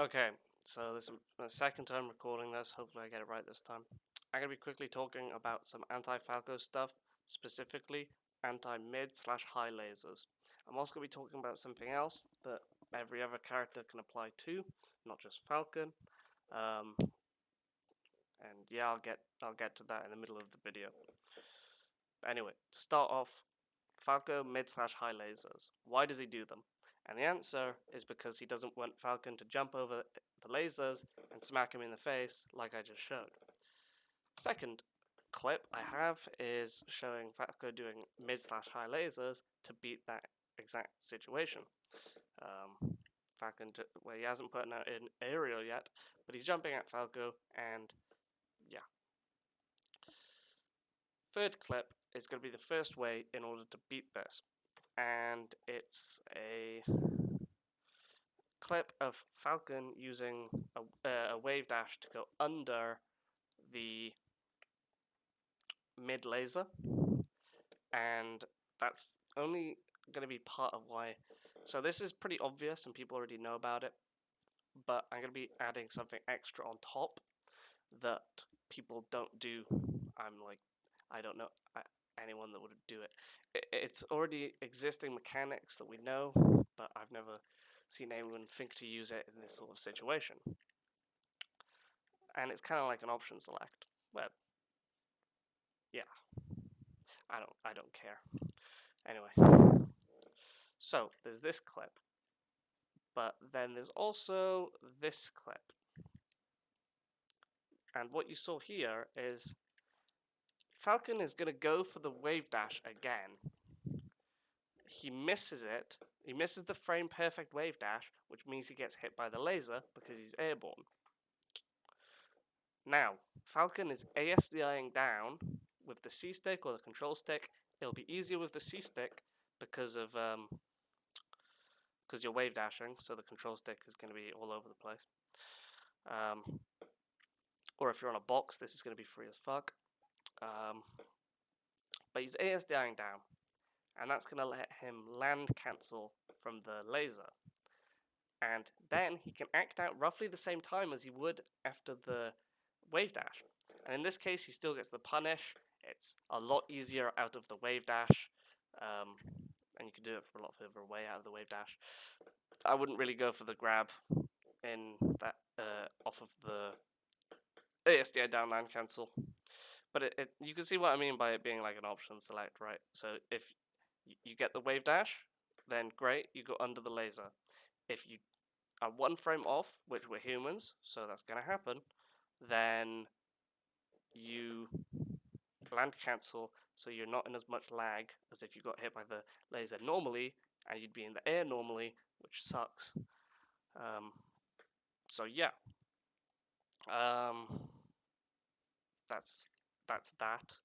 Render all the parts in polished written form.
Okay, so this is my second time recording this. Hopefully I get it right this time. I'm going to be quickly talking about some anti-Falco stuff, specifically anti-mid/high lasers. I'm also going to be talking about something else that every other character can apply to, not just Falcon. And yeah, I'll get to that in the middle of the video. But anyway, to start off, Falco mid/high lasers. Why does he do them? And the answer is because he doesn't want Falcon to jump over the lasers and smack him in the face like I just showed. Second clip I have is showing Falco doing mid/high lasers to beat that exact situation. Falcon, well, he hasn't put out an aerial yet, but he's jumping at Falco, and yeah. Third clip is going to be the first way in order to beat this, and it's a clip of Falcon using a wave dash to go under the mid laser, and that's only going to be part of why. So this is pretty obvious and people already know about it, but I'm going to be adding something extra on top that people don't do. I don't know anyone that would do it. It's already existing mechanics that we know, but I've never seen anyone think to use it in this sort of situation. And it's kind of like an option select. Well, yeah, I don't care. Anyway, so there's this clip, but then there's also this clip. And what you saw here is Falcon is going to go for the wave dash again. He misses it. He misses the frame perfect wave dash, which means he gets hit by the laser because he's airborne. Now, Falcon is ASDIing down with the C stick or the control stick. It'll be easier with the C stick because of because you're wave dashing, so the control stick is going to be all over the place. Or if you're on a box, this is going to be free as fuck. But he's ASDIing down, and that's going to let him land cancel from the laser. And then he can act out roughly the same time as he would after the wave dash. And in this case, he still gets the punish. It's a lot easier out of the wave dash. And you can do it from a lot further away out of the wave dash. I wouldn't really go for the grab in that off of the ASDI down land cancel. But you can see what I mean by it being like an option select, right? So if you get the wave dash, then great, you go under the laser. If you are one frame off, which we're humans, so that's going to happen, then you land cancel, so you're not in as much lag as if you got hit by the laser normally, and you'd be in the air normally, which sucks. So yeah, that's that.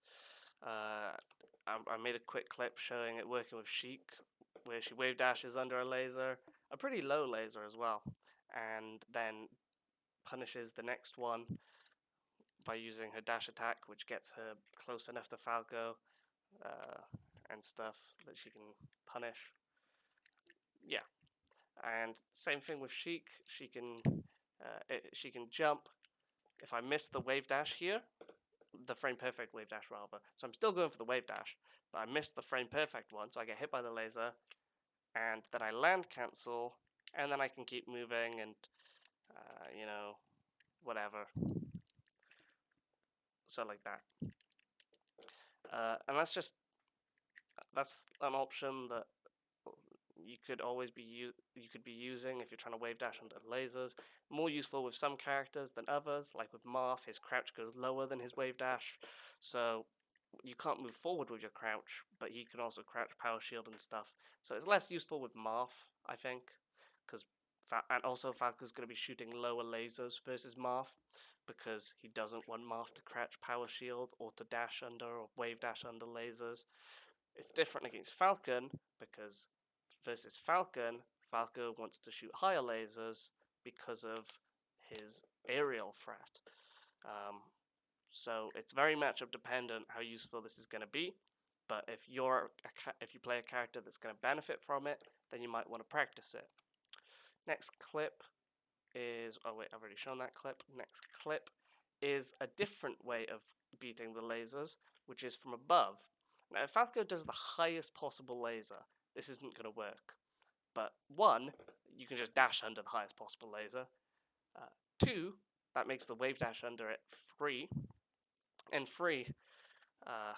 I made a quick clip showing it working with Sheik, where she wave dashes under a laser, a pretty low laser as well, and then punishes the next one by using her dash attack, which gets her close enough to Falco and stuff that she can punish. Yeah, and same thing with Sheik. She can jump. If I miss the wave dash here, the frame perfect wave dash rather, so I'm still going for the wave dash, but I missed the frame perfect one, so I get hit by the laser, and then I land cancel, and then I can keep moving and whatever. So like that. And that's an option that you could always be using if you're trying to wave dash under lasers. More useful with some characters than others. Like with Marth, his crouch goes lower than his wave dash, so you can't move forward with your crouch, but he can also crouch, power shield, and stuff. So it's less useful with Marth, I think, and also Falco's going to be shooting lower lasers versus Marth, because he doesn't want Marth to crouch, power shield, or to dash under or wave dash under lasers. It's different against Falcon, because versus Falcon, Falco wants to shoot higher lasers because of his aerial threat. So it's very matchup dependent how useful this is going to be. But if you play a character that's going to benefit from it, then you might want to practice it. Next clip is, oh wait, I've already shown that clip. Next clip is a different way of beating the lasers, which is from above. Now, if Falco does the highest possible laser, this isn't going to work. But one, you can just dash under the highest possible laser. Two, that makes the wave dash under it free. And three, I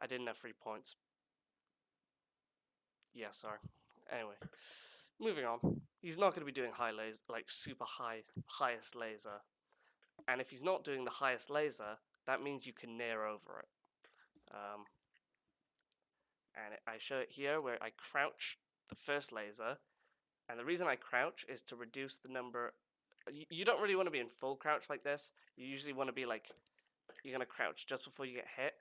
didn't have 3 points. Yeah, sorry. Anyway, moving on. He's not going to be doing high laser, like super highest laser. And if he's not doing the highest laser, that means you can nair over it. And I show it here where I crouch the first laser. And the reason I crouch is to reduce the number. You don't really want to be in full crouch like this. You usually want to be like, you're going to crouch just before you get hit.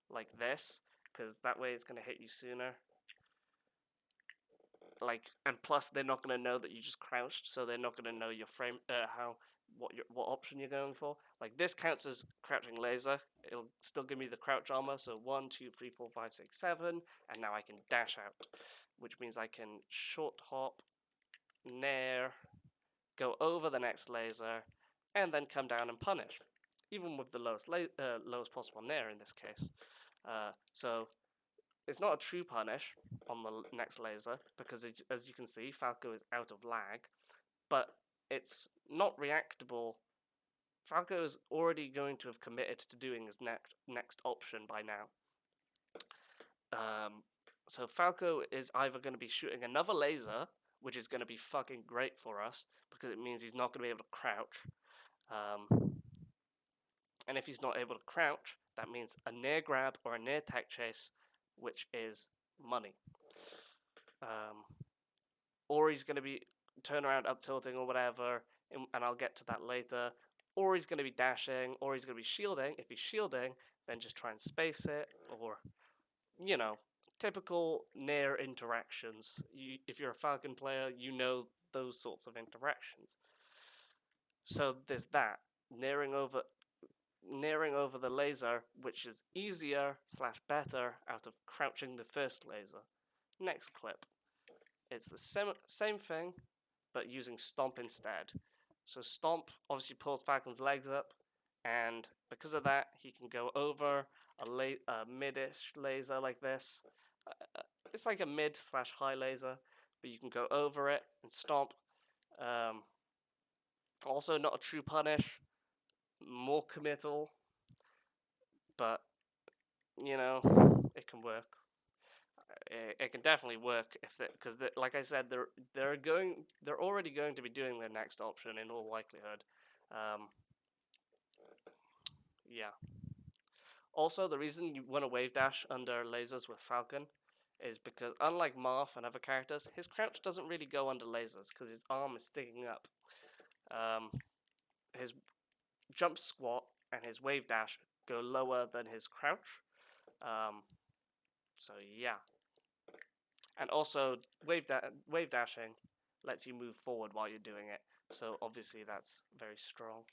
Like this. Because that way it's going to hit you sooner. Like, and plus they're not going to know that you just crouched, so they're not going to know your frame, what option you're going for. Like, this counts as crouching laser. It'll still give me the crouch armor. So 1, 2, 3, 4, 5, 6, 7, and now I can dash out, which means I can short hop, nair, go over the next laser, and then come down and punish, even with the lowest possible nair in this case. So it's not a true punish on the next laser, because as you can see, Falco is out of lag, but it's not reactable. Falco is already going to have committed to doing his next option by now. So Falco is either going to be shooting another laser, which is going to be fucking great for us, because it means he's not going to be able to crouch. And if he's not able to crouch, that means a nair grab or a nair tech chase, which is money. Or he's going to be turnaround up tilting or whatever, and I'll get to that later. Or he's going to be dashing, or he's going to be shielding. If he's shielding, then just try and space it, or, you know, typical nair interactions. If you're a Falcon player, you know those sorts of interactions. So there's that. Nairing over the laser, which is easier / better out of crouching the first laser. Next clip. It's the same thing, but using stomp instead. So stomp obviously pulls Falcon's legs up, and because of that, he can go over a mid-ish laser like this. It's like a mid / high laser, but you can go over it and stomp. Also not a true punish, more committal, but you know, it can work. It can definitely work because like I said, they're already going to be doing their next option in all likelihood. Yeah. Also, the reason you want to wave dash under lasers with Falcon is because, unlike Marth and other characters, his crouch doesn't really go under lasers because his arm is sticking up. His jump squat and his wave dash go lower than his crouch. So yeah. And also, wave dashing lets you move forward while you're doing it. So obviously that's very strong.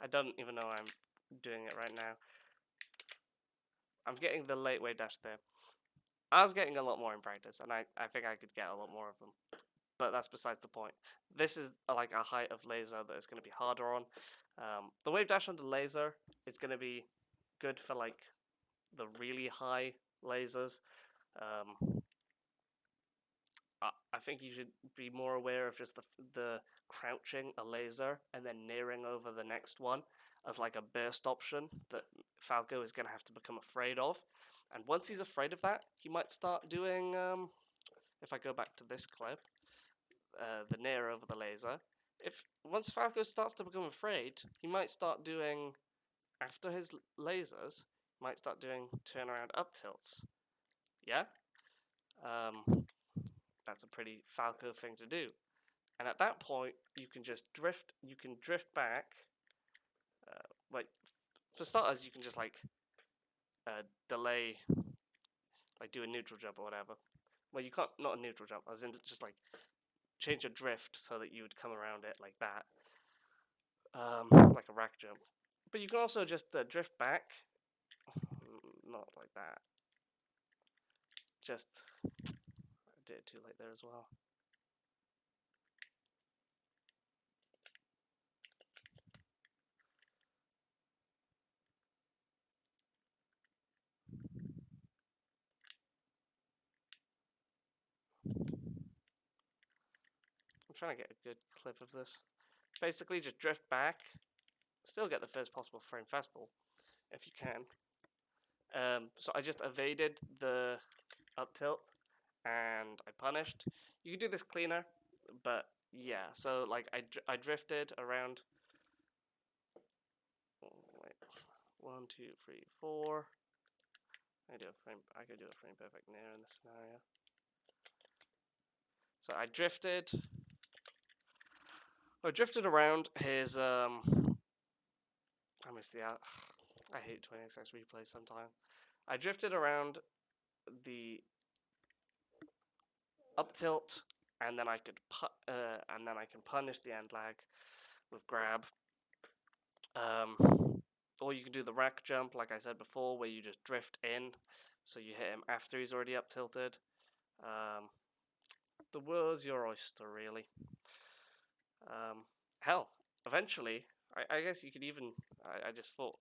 I don't even know I'm doing it right now. I'm getting the late wave dash there. I was getting a lot more in practice, and I think I could get a lot more of them. But that's besides the point. This is like a height of laser that is going to be harder on. The wave dash on the laser is going to be good for like the really high lasers. I think you should be more aware of just the crouching a laser and then nairing over the next one as like a burst option that Falco is going to have to become afraid of. And once he's afraid of that, he might start doing, if I go back to this clip, the nair over the laser. Once Falco starts to become afraid, he might start doing, after his lasers, he might start doing turnaround up tilts. Yeah? That's a pretty Falco thing to do. And at that point, you can just drift back. Like, for starters, you can just, like, delay, like, do a neutral jump or whatever. Well, you can't, not a neutral jump, as in just, like, change your drift so that you would come around it like that. Like a rack jump. But you can also just drift back. Not like that. Just I did it too late there as well. I'm trying to get a good clip of this. Basically, just drift back. Still get the first possible frame fastball, if you can. So I just evaded the up tilt, and I punished. You can do this cleaner, but yeah. So like I drifted around. Oh, wait, 1, 2, 3, 4. I could do a frame perfect near in this scenario. So I drifted around his I missed the out. I hate 20xx replays sometimes. I drifted around the up tilt, and then I could can punish the end lag with grab. Or you can do the rack jump, like I said before, where you just drift in, so you hit him after he's already up tilted. The world's your oyster, really. Hell, eventually, I guess you could even. I just thought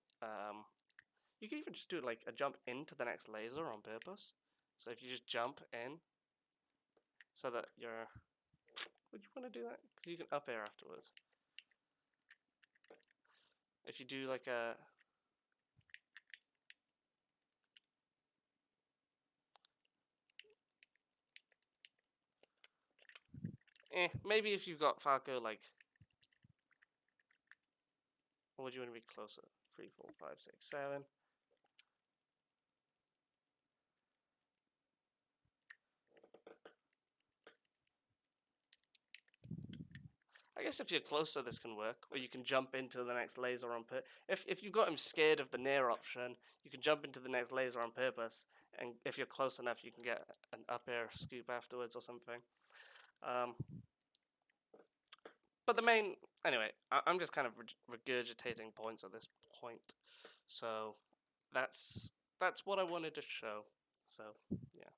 you could even just do like a jump into the next laser on purpose. So if you just jump in, so that you're. Would you want to do that? Because you can up air afterwards. If you do like a. Maybe if you've got Falco, like. Or would you want to be closer? 3, 4, 5, 6, 7. I guess if you're closer, this can work. Or you can jump into the next laser on purpose. If you've got him scared of the near option, you can jump into the next laser on purpose. And if you're close enough, you can get an up air scoop afterwards or something. But the main, anyway, I'm just kind of regurgitating points at this point. So that's what I wanted to show. So yeah.